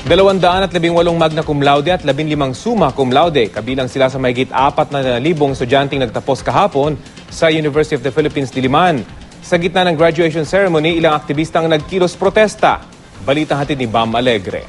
218 magna cum laude at 15 summa cum laude. Kabilang sila sa mahigit 4,000 estudyanteng nagtapos kahapon sa University of the Philippines, Diliman. Sa gitna ng graduation ceremony, ilang aktivista ang nagkilos protesta. Balitang hatid ni Bam Alegre.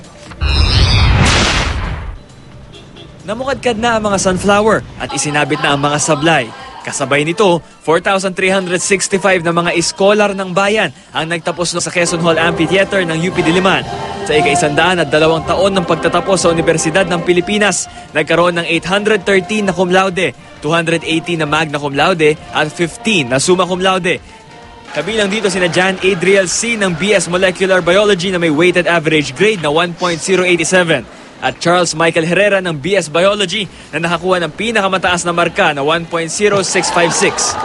Namukadkad na ang mga sunflower at isinabit na ang mga sablay. Kasabay nito, 4,365 na mga iskolar ng bayan ang nagtapos sa Quezon Hall Amphitheater ng UP Diliman. Sa ika-102 taon ng pagtatapos sa Universidad ng Pilipinas, nagkaroon ng 813 na cum laude, 280 na magna cum laude at 15 na summa cum laude. Kabilang dito sina Jan Adriel C. ng BS Molecular Biology na may weighted average grade na 1.087 at Charles Michael Herrera ng BS Biology na nakakuha ng pinakamataas na marka na 1.0656.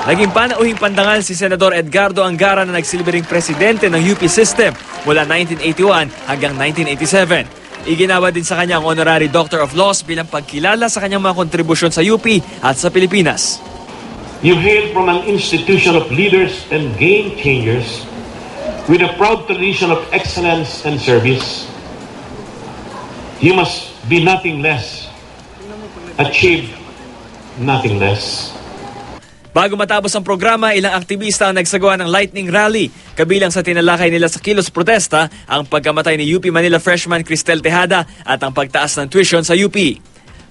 Naging panauhing pandangal si Senador Edgardo Angara na nagsilbing presidente ng UP System mula 1981 hanggang 1987. Iginawa din sa kanya ang Honorary Doctor of Laws bilang pagkilala sa kanyang mga kontribusyon sa UP at sa Pilipinas. You hail from an institution of leaders and game changers with a proud tradition of excellence and service. You must be nothing less, achieve nothing less. Bago matapos ang programa, ilang aktivista ang nagsagawa ng lightning rally. Kabilang sa tinalakay nila sa kilos protesta, ang pagkamatay ni UP Manila freshman Cristel Tejada at ang pagtaas ng tuition sa UP.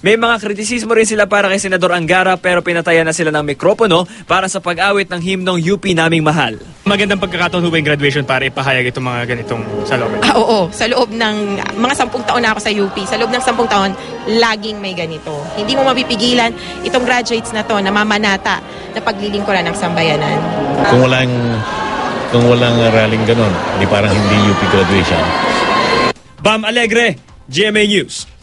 May mga kritisismo rin sila para kay Senador Angara pero pinatayan na sila ng mikropono para sa pag-awit ng himnong UP naming mahal. Magandang pagkakataon ho ba yung graduation para ipahayag itong mga ganitong salubin? Oo, sa loob ng mga 10 taon na ako sa UP, sa loob ng 10 taon, laging may ganito. Hindi mo mapipigilan itong graduates na to na mamanata na paglilingkuran ng sambayanan. Kung walang rallying ganon, di parang hindi UP graduation. Bam Alegre, GMA News.